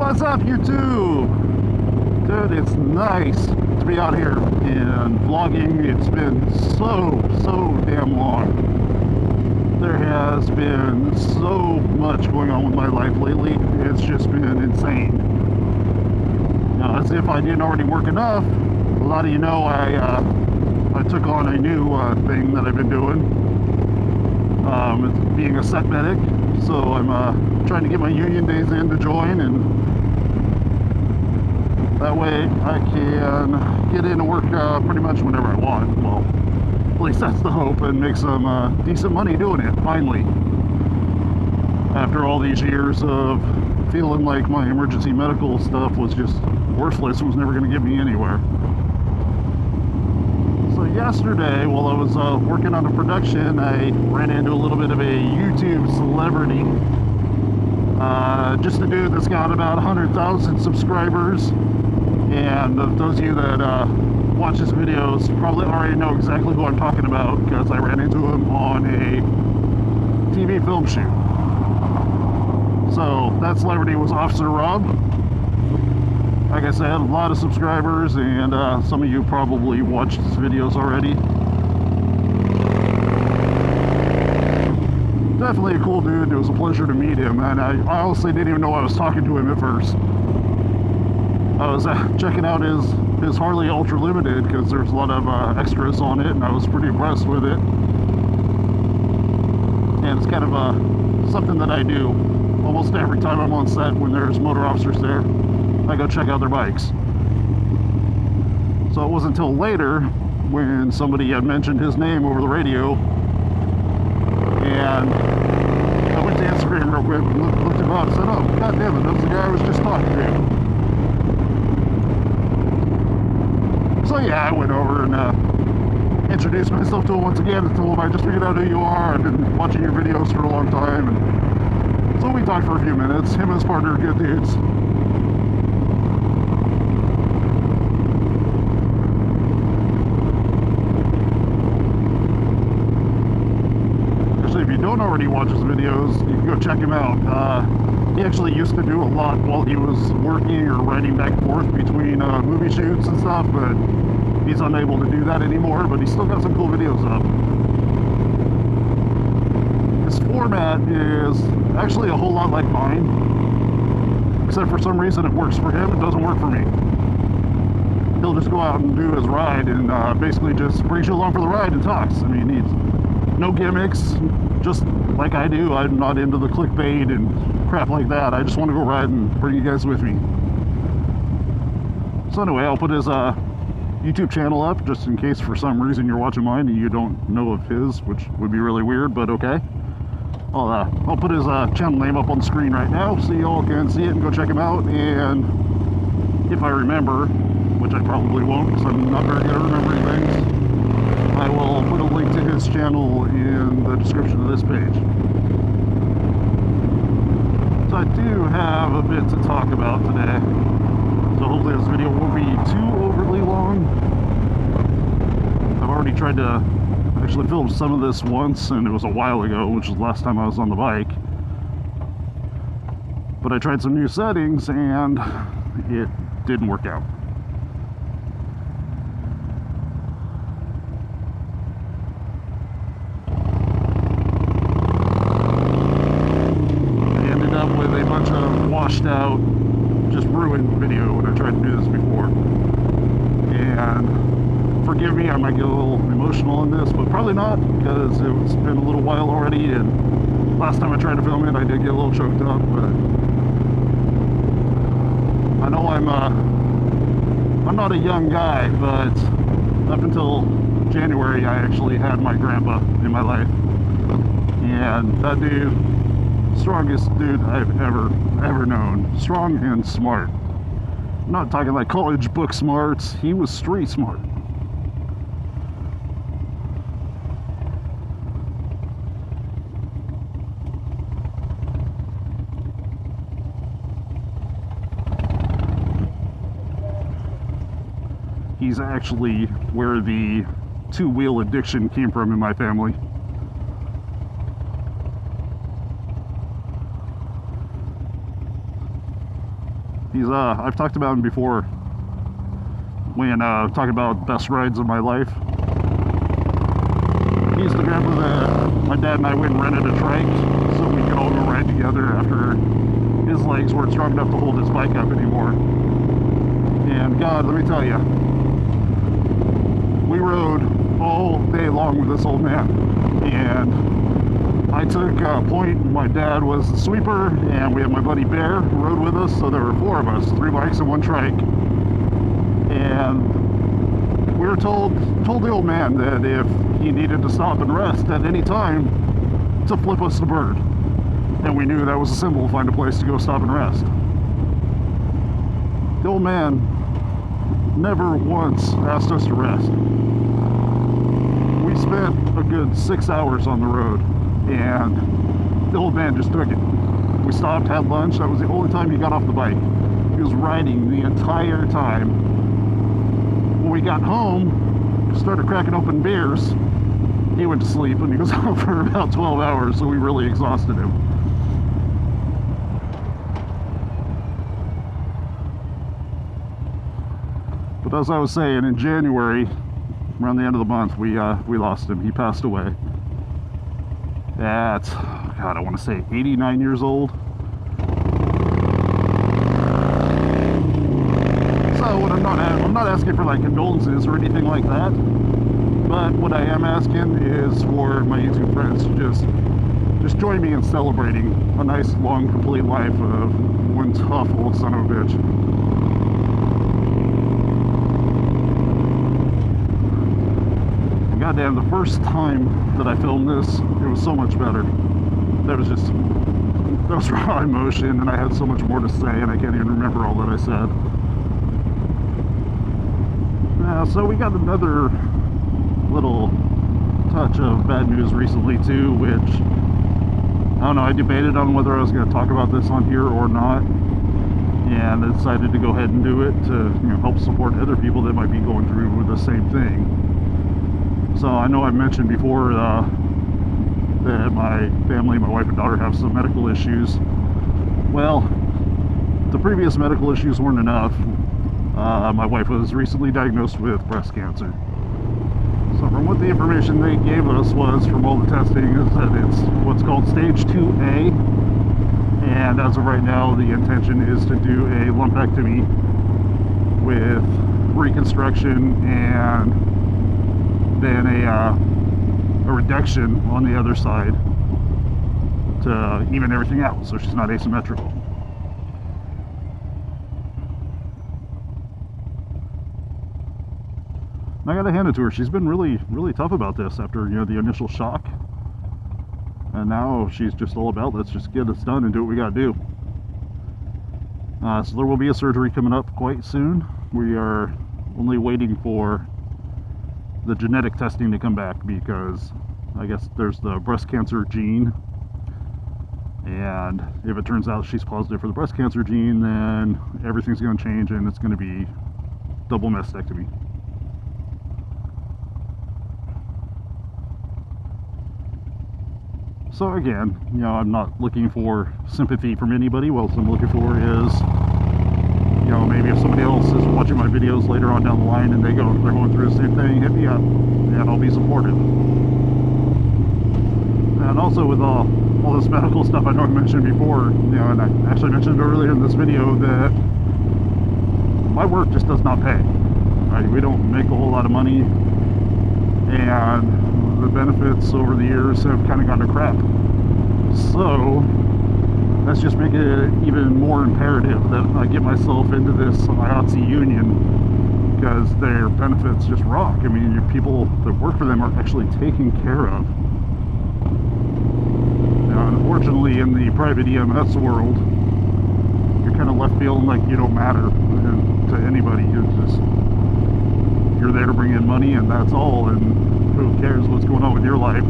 What's up, YouTube? Dude, it's nice to be out here and vlogging. It's been so damn long. There has been so much going on with my life lately. It's just been insane. Now, as if I didn't already work enough, a lot of you know I took on a new thing that I've been doing. It's being a set medic. So I'm trying to get my union days in to join, and that way I can get in and work pretty much whenever I want. Well, at least that's the hope, and make some decent money doing it, finally. After all these years of feeling like my emergency medical stuff was just worthless, it was never going to get me anywhere. So yesterday, while I was working on a production, I ran into a little bit of a YouTube celebrity. Just a dude that's got about 100,000 subscribers. And those of you that watch his videos probably already know exactly who I'm talking about, because I ran into him on a TV film shoot. So that celebrity was Officer Rob. Like I said, a lot of subscribers, and some of you probably watched his videos already. Definitely a cool dude. It was a pleasure to meet him, and I honestly didn't even know I was talking to him at first. I was checking out his Harley Ultra Limited, because there's a lot of extras on it, and I was pretty impressed with it. And it's kind of something that I do almost every time I'm on set when there's motor officers there. I go check out their bikes. So it wasn't until later when somebody had mentioned his name over the radio, and I went to Instagram real quick and looked him up and said, oh, god damn it, that's the guy I was just talking to. So yeah, I went over and introduced myself to him once again and told him I just figured out who you are. I've been watching your videos for a long time. And so we talked for a few minutes. Him and his partner are good dudes. If you don't already watch his videos, you can go check him out. He actually used to do a lot while he was working or riding back and forth between movie shoots and stuff, but he's unable to do that anymore, but he's still got some cool videos up. His format is actually a whole lot like mine, except for some reason it works for him, it doesn't work for me. He'll just go out and do his ride and basically just brings you along for the ride and talks. I mean, he's no gimmicks, just like I do. I'm not into the clickbait and crap like that. I just want to go ride and bring you guys with me. So anyway, I'll put his YouTube channel up, just in case for some reason you're watching mine and you don't know of his, which would be really weird, but okay. I'll put his channel name up on the screen right now so you all can see it and go check him out. And if I remember, which I probably won't because I'm not very good at remembering things, I will put a link to his channel in the description of this page. So I do have a bit to talk about today. So hopefully this video won't be too overly long. I've already tried to actually film some of this once, and it was a while ago, which was the last time I was on the bike. But I tried some new settings, and it didn't work out. Washed out, just ruined video when I tried to do this before. And forgive me, I might get a little emotional in this, but probably not, because it's been a little while already, and last time I tried to film it I did get a little choked up. But I know I'm not a young guy, but up until January I actually had my grandpa in my life, and that dude, strongest dude I've ever known. Strong and smart. I'm not talking like college book smarts. He was street smart. He's actually where the two-wheel addiction came from in my family. He's I've talked about him before when talking about best rides of my life. He's the grandpa that my dad and I went and rented a trike so we could all go ride together after his legs weren't strong enough to hold his bike up anymore. And God, let me tell you, we rode all day long with this old man. And I took point. My dad was the sweeper, and we had my buddy Bear who rode with us, so there were 4 of us, 3 bikes and 1 trike. And we were told the old man that if he needed to stop and rest at any time, to flip us the bird. And we knew that was a symbol, find a place to go stop and rest. The old man never once asked us to rest. We spent a good 6 hours on the road, and the old man just took it. We stopped, had lunch. That was the only time he got off the bike. He was riding the entire time. When we got home, started cracking open beers, he went to sleep, and he was out for about 12 hours, so we really exhausted him. But as I was saying, in January, around the end of the month, we lost him. He passed away at, God, I want to say 89 years old. So what I'm not asking for like condolences or anything like that. But what I am asking is for my YouTube friends to just join me in celebrating a nice, long, complete life of one tough old son of a bitch. And goddamn, the first time that I filmed this, it was so much better. That was raw emotion, and I had so much more to say, and I can't even remember all that I said. So we got another little touch of bad news recently too, which I don't know, I debated on whether I was going to talk about this on here or not, and I decided to go ahead and do it to, you know, help support other people that might be going through with the same thing. So I know I've mentioned before that my family, my wife and daughter, have some medical issues. Well, the previous medical issues weren't enough. My wife was recently diagnosed with breast cancer. So from what the information they gave us was, from all the testing, is that it's what's called stage 2A. And as of right now, the intention is to do a lumpectomy with reconstruction and then a reduction on the other side to even everything out, so she's not asymmetrical. I gotta hand it to her. She's been really tough about this after, you know, the initial shock. And now she's just all about, let's just get this done and do what we gotta do. So there will be a surgery coming up quite soon. We are only waiting for the genetic testing to come back, because I guess there's the breast cancer gene. And if it turns out she's positive for the breast cancer gene, then everything's gonna change and it's gonna be double mastectomy. So again, you know, I'm not looking for sympathy from anybody. What I'm looking for is, you know, maybe if somebody else is watching my videos later on down the line and they're going through the same thing, hit me up and I'll be supportive. And also with all this medical stuff, I know I mentioned before, you know, and I actually mentioned earlier in this video that my work just does not pay. Right? We don't make a whole lot of money, and the benefits over the years have kind of gone to crap. So that's just making it even more imperative that I get myself into this IATSE union, because their benefits just rock. I mean, people that work for them are actually taken care of. Now, unfortunately, in the private EMS world, you're kind of left feeling like you don't matter to anybody. You're there to bring in money, and that's all, and who cares what's going on with your life.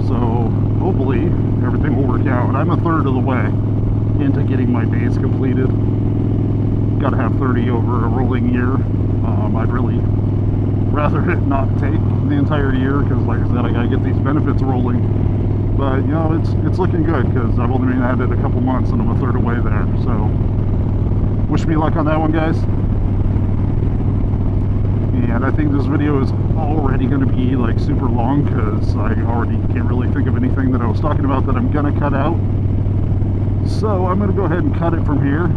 So hopefully everything will work out. And I'm a third of the way into getting my days completed. Got to have 30 over a rolling year. I'd really rather it not take the entire year, because like I said, I got to get these benefits rolling. But, you know, it's looking good because I've only been at it a couple months and I'm a third away there. So, wish me luck on that one, guys. And I think this video is already going to be like super long because I already can't really think of anything that I was talking about that I'm going to cut out. So I'm going to go ahead and cut it from here.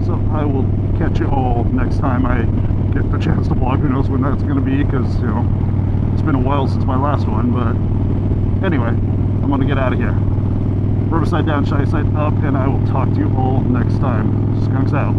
So I will catch you all next time I get the chance to vlog. Who knows when that's going to be because, you know, it's been a while since my last one. But anyway, I'm going to get out of here. Riverside down, shy side up, and I will talk to you all next time. Skunks out.